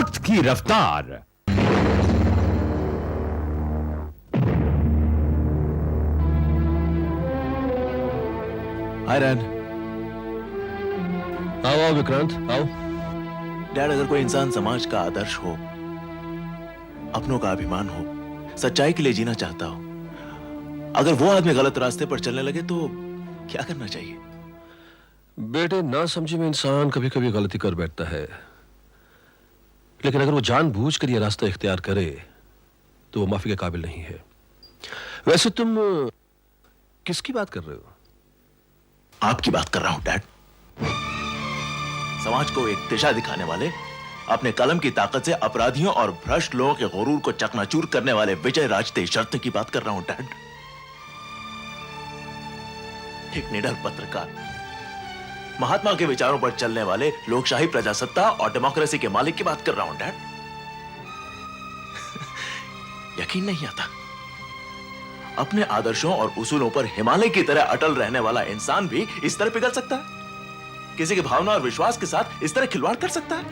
वक्त की रफ्तार। हाय रैन। आओ आओ विक्रांत आओ। डैड, अगर कोई इंसान समाज का आदर्श हो, अपनों का अभिमान हो, सच्चाई के लिए जीना चाहता हो, अगर वो आदमी गलत रास्ते पर चलने लगे तो क्या करना चाहिए? बेटे, ना समझी में इंसान कभी कभी गलती कर बैठता है, लेकिन अगर वो जानबूझकर ये रास्ता इख्तियार करे तो वो माफी के काबिल नहीं है। वैसे तुम किसकी बात कर रहे हो? आपकी बात कर रहा हूं डैड। समाज को एक दिशा दिखाने वाले, अपने कलम की ताकत से अपराधियों और भ्रष्ट लोगों के गुरूर को चकनाचूर करने वाले विजय राज देशरत्न की बात कर रहा हूं डैड। एक निडर पत्रकार, महात्मा के विचारों पर चलने वाले लोकशाही, प्रजासत्ता और डेमोक्रेसी के मालिक की बात कर रहा हूं डैड। यकीन नहीं आता, अपने आदर्शों और उसूलों पर हिमालय की तरह अटल रहने वाला इंसान भी इस तरह पिघल सकता है? किसी की भावना और विश्वास के साथ इस तरह खिलवाड़ कर सकता है?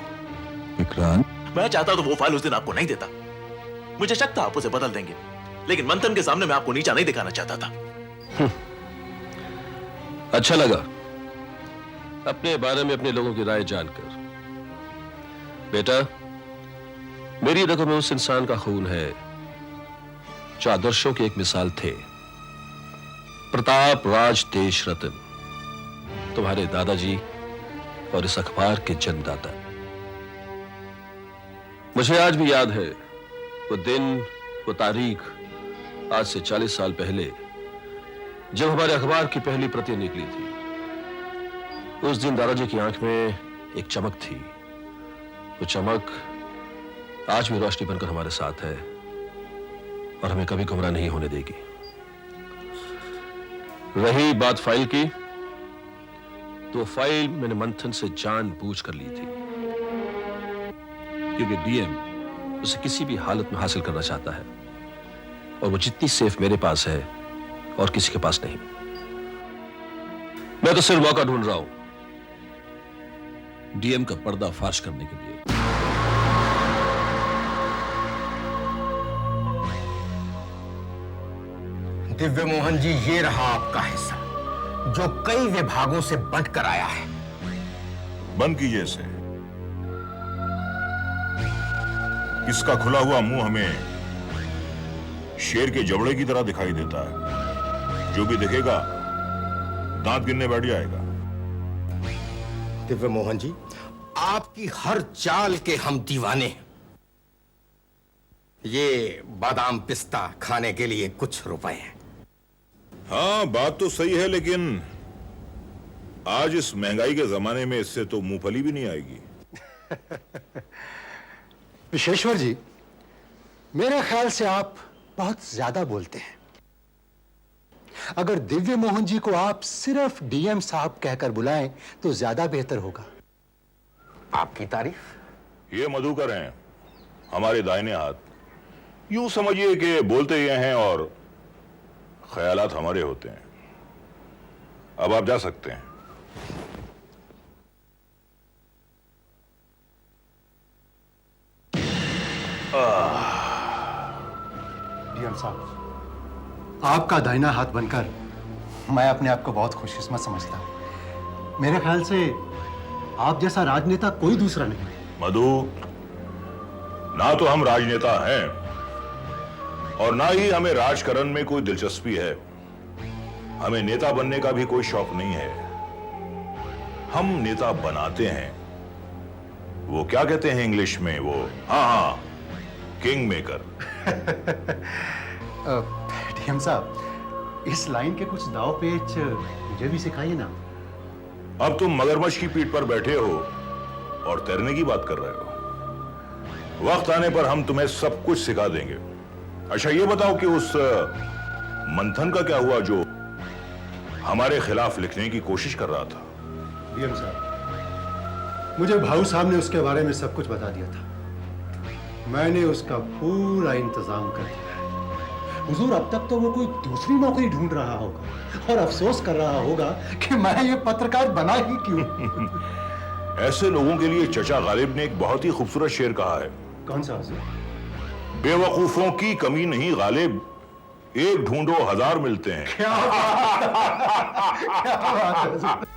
विक्रांत, मैं चाहता तो वो फाइल उस दिन आपको नहीं देता। मुझे शक था आप उसे बदल देंगे, लेकिन मंथन के सामने मैं आपको नीचा नहीं दिखाना चाहता था। अच्छा लगा अपने बारे में अपने लोगों की राय जानकर। बेटा, मेरी रगों में उस इंसान का खून है जो आदर्शों की एक मिसाल थे। प्रताप राज देशरत्न, तुम्हारे दादाजी और इस अखबार के जन्मदाता। मुझे आज भी याद है वो दिन, वो तारीख, आज से 40 साल पहले, जब हमारे अखबार की पहली प्रति निकली थी। उस दिन दादाजी की आंख में एक चमक थी। वो चमक आज भी रोशनी बनकर हमारे साथ है और हमें कभी गुमराह नहीं होने देगी। रही बात फाइल की, तो फाइल मैंने मंथन से जानबूझ कर ली थी, क्योंकि डीएम उसे किसी भी हालत में हासिल करना चाहता है, और वो जितनी सेफ मेरे पास है और किसी के पास नहीं। मैं तो सिर्फ मौका ढूंढ रहा हूं डीएम का पर्दाफाश करने के लिए। दिव्य मोहन जी, ये रहा आपका हिस्सा, जो कई विभागों से बंटकर आया है। बंद कीजिए इसे। इसका खुला हुआ मुंह हमें शेर के जबड़े की तरह दिखाई देता है। जो भी दिखेगा दांत गिनने बैठ जाएगा। दिव्य मोहन जी, आपकी हर चाल के हम दीवाने हैं। ये बादाम पिस्ता खाने के लिए कुछ रुपए हैं। हाँ, बात तो सही है, लेकिन आज इस महंगाई के जमाने में इससे तो मूंगफली भी नहीं आएगी। विश्वेश्वर जी, मेरे ख्याल से आप बहुत ज्यादा बोलते हैं। अगर दिव्य मोहन जी को आप सिर्फ डीएम साहब कहकर बुलाएं तो ज्यादा बेहतर होगा। आपकी तारीफ। ये मधुकर हैं, हमारे दाहिने हाथ। यूं समझिए कि बोलते ये हैं और ख्यालात हमारे होते हैं। अब आप जा सकते हैं। डीएम साहब, आपका दाहिना हाथ बनकर मैं अपने आप को बहुत खुशकिस्मत समझता हूं। मेरे ख्याल से आप जैसा राजनेता कोई दूसरा नहीं। मधु, ना तो हम राजनेता हैं और ना ही हमें राजकरण में कोई दिलचस्पी है। हमें नेता बनने का भी कोई शौक नहीं है। हम नेता बनाते हैं। वो क्या कहते हैं इंग्लिश में, वो हाँ, किंग मेकर। डीएम साहब, इस लाइन के कुछ दाव पेच मुझे भी सिखाइए ना। अब तुम मगरमच्छ की पीठ पर बैठे हो और तैरने की बात कर रहे हो। वक्त आने पर हम तुम्हें सब कुछ सिखा देंगे। अच्छा, ये बताओ कि उस मंथन का क्या हुआ जो हमारे खिलाफ लिखने की कोशिश कर रहा था? डीएम साहब, मुझे भाऊ साहब ने उसके बारे में सब कुछ बता दिया था। मैंने उसका पूरा इंतजाम कर दिया है। हुजूर, अब तक तो वो कोई दूसरी नौकरी ढूंढ रहा होगा और अफसोस कर रहा होगा कि मैं ये पत्रकार बना ही क्यों। ऐसे लोगों के लिए चचा गालिब ने एक बहुत ही खूबसूरत शेर कहा है। कौन सा हुजूर? बेवकूफों की कमी नहीं गालिब, एक ढूंढो 1000 मिलते हैं। क्या बात है हुजूर।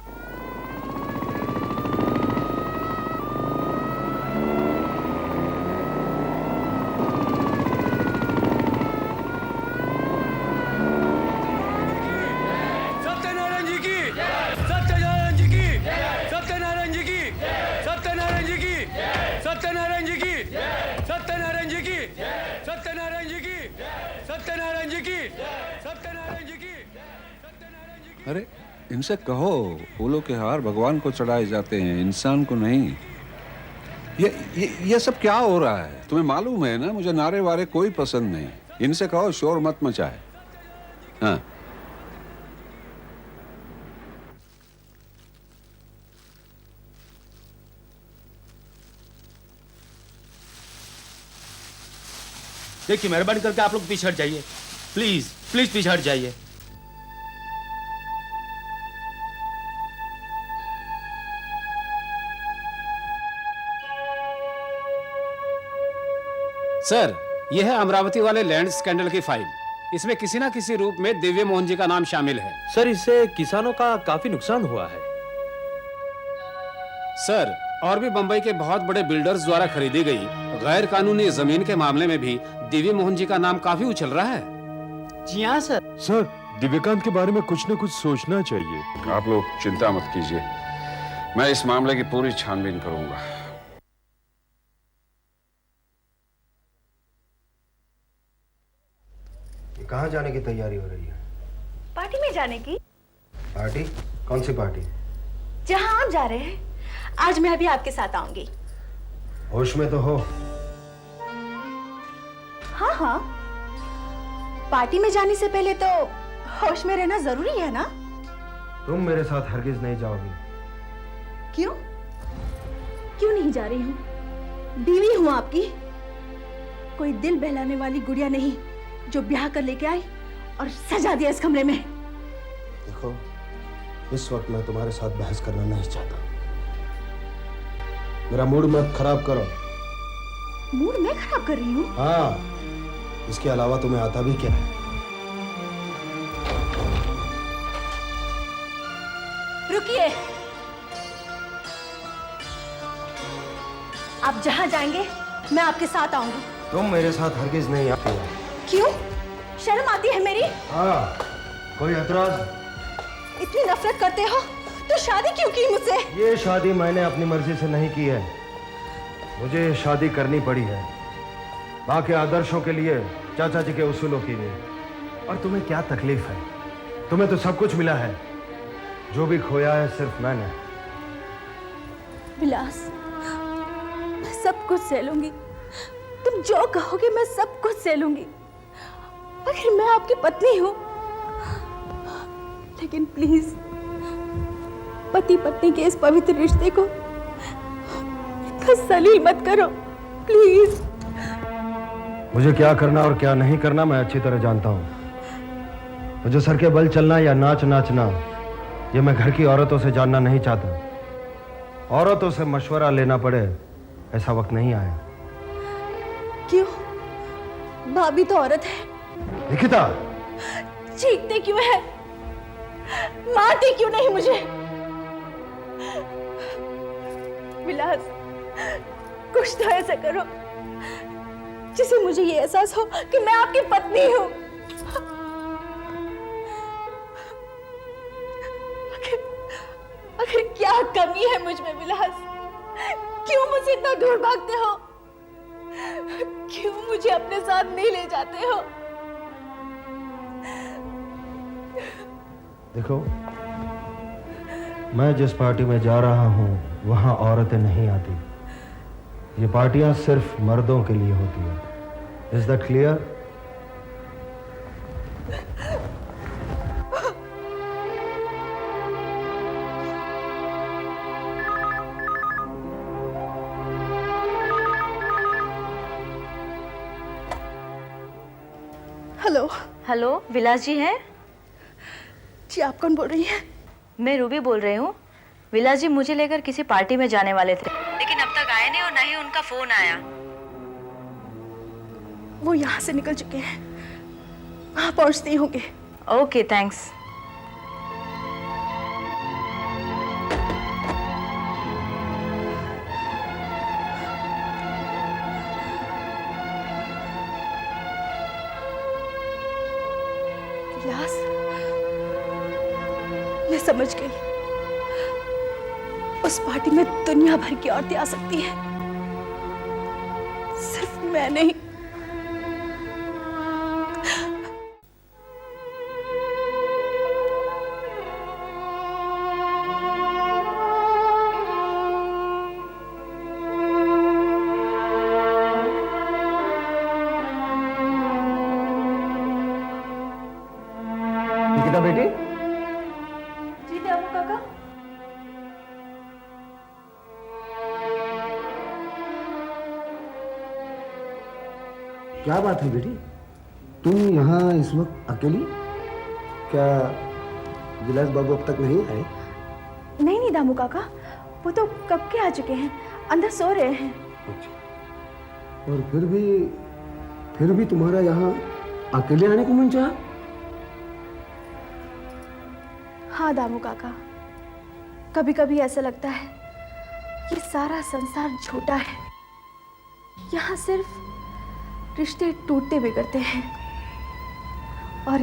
सत्यनारायण जी की, सत्यनारायण जी की, सत्यनारायण जी की, सत्यनारायण जी की, सत्यनारायण जी की, सत्यनारायण जी की, सत्यनारायण जी की, सत्यनारायण जी की, सत्यनारायण जी की, सत्यनारायण जी की। अरे इनसे कहो फूलों के हार भगवान को चढ़ाए जाते हैं, इंसान को नहीं। ये सब क्या हो रहा है? तुम्हें मालूम है ना, मुझे नारे वारे कोई पसंद नहीं। इनसे कहो शोर मत मचाए। हाँ, देखिए मेहरबानी करके आप लोग पीछे हट जाइए, प्लीज प्लीज पीछे हट जाइए। सर, यह है अमरावती वाले लैंड स्कैंडल की फाइल। इसमें किसी ना किसी रूप में दिव्य मोहन जी का नाम शामिल है। सर, इससे किसानों का काफी नुकसान हुआ है। सर, और भी बंबई के बहुत बड़े बिल्डर्स द्वारा खरीदी गई गैर कानूनी जमीन के मामले में भी दिव्य मोहन जी का नाम काफी उछल रहा है। जी हाँ सर। सर, दिव्यकांत के बारे में कुछ न कुछ सोचना चाहिए। आप लोग चिंता मत कीजिए, मैं इस मामले की पूरी छानबीन करूंगा। कहाँ जाने की तैयारी हो रही है? पार्टी में जाने की। पार्टी? कौन सी पार्टी? जहां आप जा रहे हैं, आज मैं भी आपके साथ आऊंगी। होश में तो हो? हाँ हाँ, पार्टी में जाने से पहले तो होश में रहना जरूरी है ना। तुम मेरे साथ हरगिज नहीं जाओगी। क्यों? क्यों नहीं जा रही हूँ? बीवी हूँ आपकी, कोई दिल बहलाने वाली गुड़िया नहीं जो ब्याह कर लेके आई और सजा दिया इस कमरे में। देखो, इस वक्त मैं तुम्हारे साथ बहस करना नहीं चाहता। मेरा मूड मत खराब करो। मूड मैं खराब कर रही हूँ? हाँ, इसके अलावा तुम्हें आता भी क्या है? रुकिए, आप जहां जाएंगे मैं आपके साथ आऊंगी। तुम मेरे साथ हरगिज नहीं आती हो। क्यों? शर्म आती है मेरी? हाँ, कोई एतराज? इतनी नफरत करते हो तो शादी क्यों की मुझसे? ये शादी मैंने अपनी मर्जी से नहीं की है, मुझे शादी करनी पड़ी है बाकी आदर्शों के लिए, चाचा जी के उसूलों के लिए। और तुम्हें क्या तकलीफ है? तुम्हें तो सब कुछ मिला है, जो भी खोया है सिर्फ मैंने। विलास, मैं सब कुछ सह लूंगी, तुम जो कहोगे मैं सब कुछ सह लूंगी। आखिर मैं आपकी पत्नी हूं, लेकिन प्लीज पति पत्नी के इस पवित्र रिश्ते को इतना सलील मत करो, प्लीज। मुझे क्या करना और क्या नहीं करना मैं अच्छी तरह जानता हूं। मुझे सर के बल चलना या नाच नाचना, ये मैं घर की औरतों से जानना नहीं चाहता। औरतों से मशवरा लेना पड़े ऐसा वक्त नहीं आया। क्यों? भाभी तो औरत है। निकिता, चीखते क्यों है? मारते क्यों नहीं मुझे? विलास, कुछ तो ऐसा करो जिससे मुझे ये एहसास हो कि मैं आपकी पत्नी हूं। आखिर क्या कमी है मुझ में विलास? क्यों मुझसे इतना दूर भागते हो? क्यों मुझे अपने साथ नहीं ले जाते हो? देखो, मैं जिस पार्टी में जा रहा हूं वहां औरतें नहीं आती। ये पार्टियां सिर्फ मर्दों के लिए होती है। Is that clear? Hello. Hello, Vilas ji हैं? जी, आप कौन बोल रही हैं? मैं रूबी बोल रही हूँ। विलास जी मुझे लेकर किसी पार्टी में जाने वाले थे, लेकिन अब तक आए नहीं और न ही उनका फोन आया। वो यहाँ से निकल चुके हैं, वहां पहुंचते ही होंगे। Okay, thanks. विलास, मैं समझ गई, उस पार्टी में दुनिया भर की औरतें आ सकती हैं, सिर्फ मैं नहीं। निकिता बेटी, जी दामू काका। क्या बात है बेटी, तुम यहाँ इस वक्त अकेली? क्या विलास बाबू अब तक नहीं आए? नहीं नहीं दामू काका, वो तो कब के आ चुके हैं, अंदर सो रहे हैं। और फिर भी तुम्हारा यहाँ अकेले आने को मन चाहा? हाँ दामू काका, कभी कभी ऐसा लगता है ये सारा संसार झूठा है, यहाँ सिर्फ रिश्ते टूटते बिगड़ते हैं और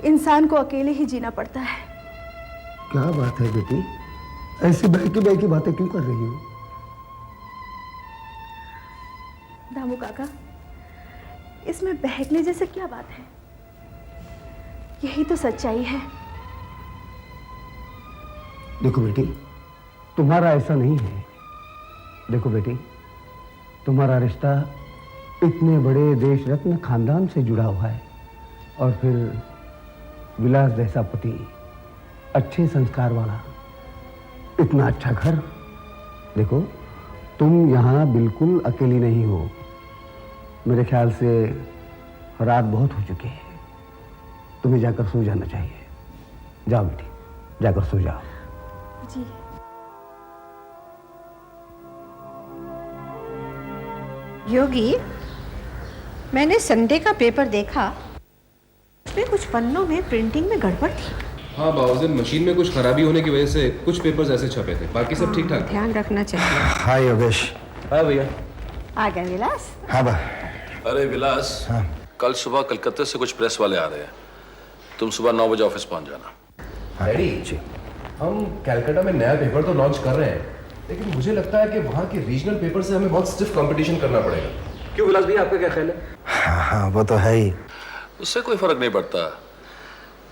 इंसान को अकेले ही जीना पड़ता है। क्या बात है बेटी, ऐसी बहकी बातें क्यों कर रही हो? दामू काका, इसमें बहकने जैसे क्या बात है, यही तो सच्चाई है। देखो बेटी, तुम्हारा ऐसा नहीं है। देखो बेटी, तुम्हारा रिश्ता इतने बड़े देश रत्न खानदान से जुड़ा हुआ है, और फिर विलास जैसा पति, अच्छे संस्कार वाला, इतना अच्छा घर। देखो, तुम यहाँ बिल्कुल अकेली नहीं हो। मेरे ख्याल से रात बहुत हो चुकी है, तुम्हें जाकर सो जाना चाहिए। जाओ बेटी, जाकर सो जाओ। जी। योगी, मैंने संडे का पेपर देखा, उसमें कुछ पन्नों में प्रिंटिंग में गड़बड़ थी। हाँ बावजूद मशीन में कुछ खराबी होने की वजह से कुछ पेपर्स ऐसे छपे थे, बाकी सब ठीक ठाक। ध्यान रखना चाहिए। हाय योगेश। हाँ भैया। आ गए विलास? हाँ बा। अरे विलास, हाँ। कल सुबह कलकत्ते से कुछ प्रेस वाले आ रहे हैं, तुम सुबह 9 बजे ऑफिस पहुंच जाना। डैडी, हम कलकत्ता में नया पेपर तो लॉन्च कर रहे हैं, लेकिन मुझे लगता है कि वहाँ के रीजनल पेपर से हमें बहुत स्टिफ कंपटीशन करना पड़ेगा। क्यों विलास भैया, आपका क्या ख्याल है? हाँ, वो तो है ही। उससे कोई फर्क नहीं पड़ता,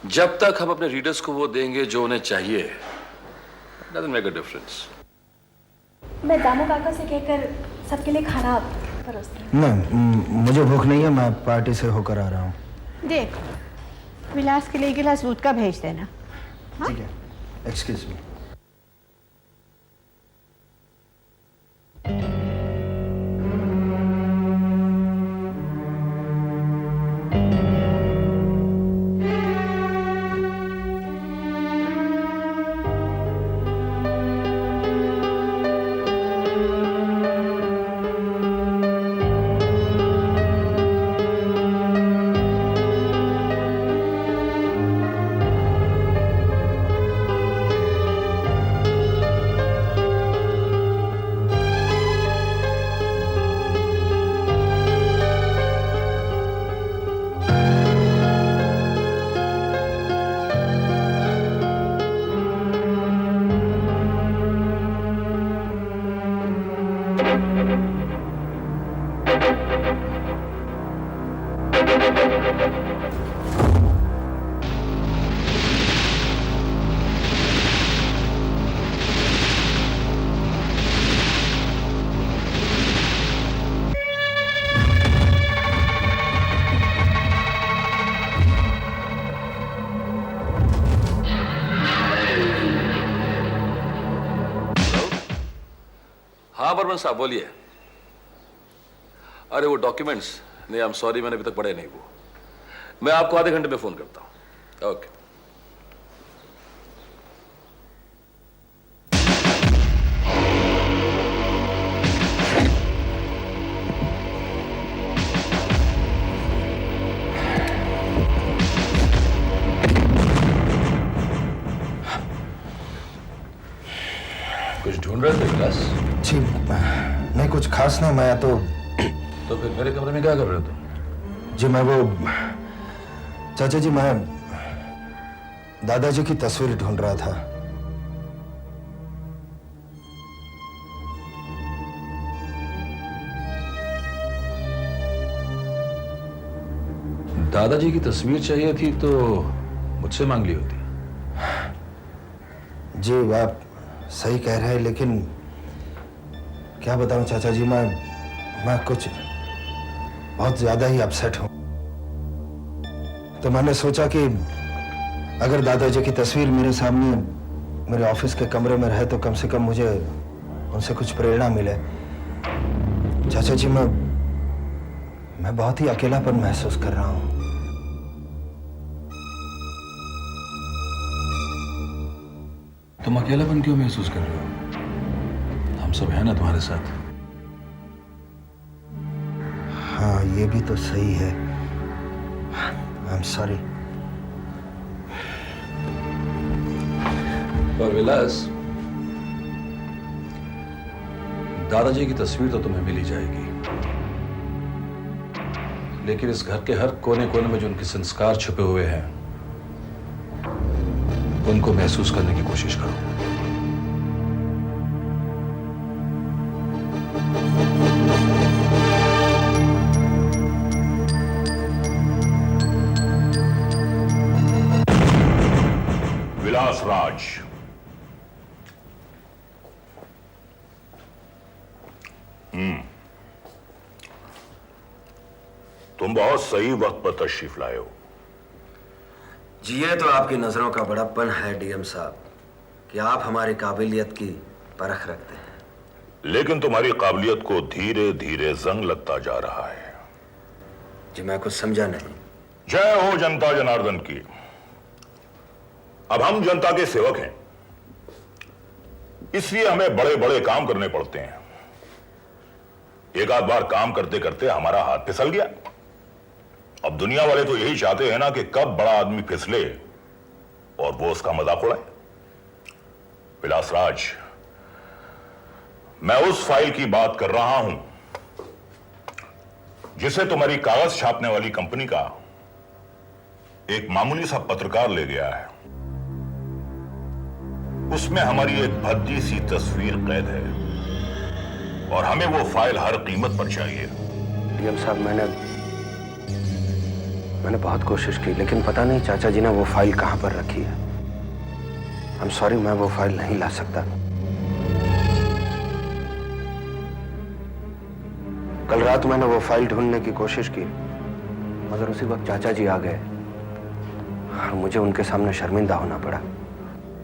जब तक हम अपने रीडर्स को वो देंगे जो उन्हें चाहिए। Doesn't make a difference. मैं दामू काका से कहकर सबके लिए खाना परोसती हूँ। नहीं, मुझे भूख नहीं है, मैं पार्टी से होकर आ रहा हूँ। देख, विलास के लिए गिलास दूध का भेज देना। ठीक है, एक्सक्यूज मी। हाँ बर्मन साहब बोलिए। अरे वो डॉक्यूमेंट्स, नहीं आई एम सॉरी, मैंने अभी तक पढ़े नहीं वो। मैं आपको आधे घंटे में फोन करता हूँ। ओके। विलास? जी नहीं, कुछ खास नहीं। मैं तो फिर मेरे कमरे में क्या कर रहे हो तुम? जी मैं वो चाचा जी, मैं दादाजी की तस्वीर ढूंढ रहा था। दादाजी की तस्वीर चाहिए थी तो मुझसे मांग ली होती। जी आप सही कह रहे हैं, लेकिन क्या बताऊं चाचा जी, मैं कुछ बहुत ज्यादा ही अपसेट हूं। तो मैंने सोचा कि अगर दादाजी की तस्वीर मेरे सामने मेरे ऑफिस के कमरे में रहे तो कम से कम मुझे उनसे कुछ प्रेरणा मिले। चाचा जी मैं बहुत ही अकेलापन महसूस कर रहा हूं। तुम अकेलापन क्यों महसूस कर रहे हो? हम सब हैं ना तुम्हारे साथ। हाँ ये भी तो सही है। I am sorry. और विलास, दादाजी की तस्वीर तो तुम्हें मिल ही जाएगी, लेकिन इस घर के हर कोने कोने में जो उनके संस्कार छुपे हुए हैं उनको महसूस करने की कोशिश करो। विलास राज, तुम बहुत सही वक्त पर तशरीफ लाए हो। जी ये तो आपकी नजरों का बड़प्पन है डीएम साहब कि आप हमारी काबिलियत की परख रखते हैं। लेकिन तुम्हारी काबिलियत को धीरे धीरे जंग लगता जा रहा है। जी मैं कुछ समझा नहीं। जय हो जनता जनार्दन की। अब हम जनता के सेवक हैं, इसलिए हमें बड़े बड़े काम करने पड़ते हैं। एक आध बार काम करते करते हमारा हाथ फिसल गया। अब दुनिया वाले तो यही चाहते हैं ना कि कब बड़ा आदमी फिसले और वो उसका मजाक उड़ाए। विलास राज, मैं उस फाइल की बात कर रहा हूं जिसे तुम्हारी कागज छापने वाली कंपनी का एक मामूली सा पत्रकार ले गया है। उसमें हमारी एक भद्दी सी तस्वीर कैद है और हमें वो फाइल हर कीमत पर चाहिए। डीएम साहब मैंने बहुत कोशिश की, लेकिन पता नहीं चाचा जी ने वो फाइल कहां पर रखी है। आई एम सॉरी, मैं वो फाइल नहीं ला सकता। कल रात मैंने वो फाइल ढूंढने की कोशिश की, मगर उसी वक्त चाचा जी आ गए और मुझे उनके सामने शर्मिंदा होना पड़ा।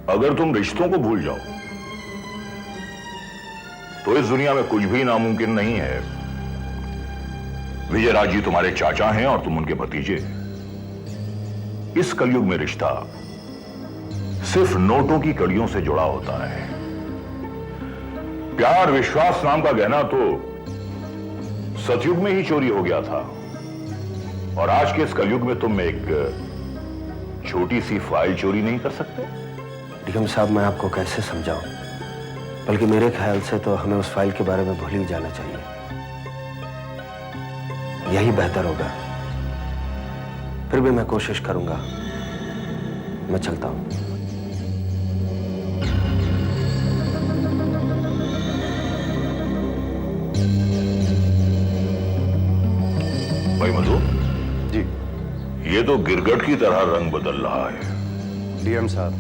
अगर तुम रिश्तों को भूल जाओ तो इस दुनिया में कुछ भी नामुमकिन नहीं है। विजयराज जी तुम्हारे चाचा हैं और तुम उनके भतीजे। इस कलयुग में रिश्ता सिर्फ नोटों की कड़ियों से जुड़ा होता है। प्यार विश्वास नाम का गहना तो सतयुग में ही चोरी हो गया था, और आज के इस कलयुग में तुम एक छोटी सी फाइल चोरी नहीं कर सकते। डीएम साहब मैं आपको कैसे समझाऊं, बल्कि मेरे ख्याल से तो हमें उस फाइल के बारे में भूल ही जाना चाहिए। यही बेहतर होगा। फिर भी मैं कोशिश करूंगा। मैं चलता हूं। भाई मधु जी। ये तो गिरगट की तरह रंग बदल रहा है। डीएम साहब,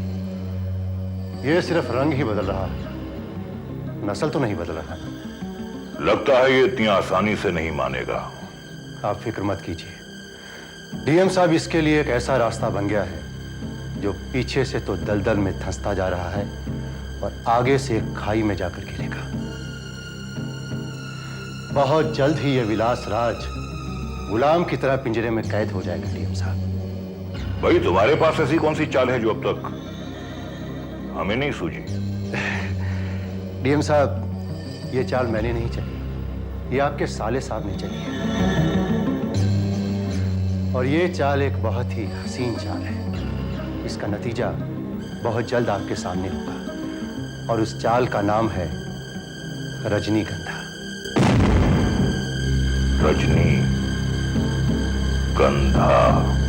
ये सिर्फ रंग ही बदल रहा है, नस्ल तो नहीं बदल रहा। लगता है ये इतनी आसानी से नहीं मानेगा। आप फिक्र मत कीजिए डीएम साहब, इसके लिए एक ऐसा रास्ता बन गया है जो पीछे से तो दलदल में धंसता जा रहा है और आगे से एक खाई में जाकर गिरेगा। बहुत जल्द ही ये विलास राज गुलाम की तरह पिंजरे में कैद हो जाएगा। डीएम साहब, भाई तुम्हारे पास ऐसी कौन सी चाल है जो अब तक हमें नहीं सूझी? डीएम साहब, ये चाल मैंने नहीं चली, ये आपके साले साहब ने चली है। और ये चाल एक बहुत ही हसीन चाल है। इसका नतीजा बहुत जल्द आपके सामने होगा और उस चाल का नाम है रजनीगंधा। रजनी गंधा।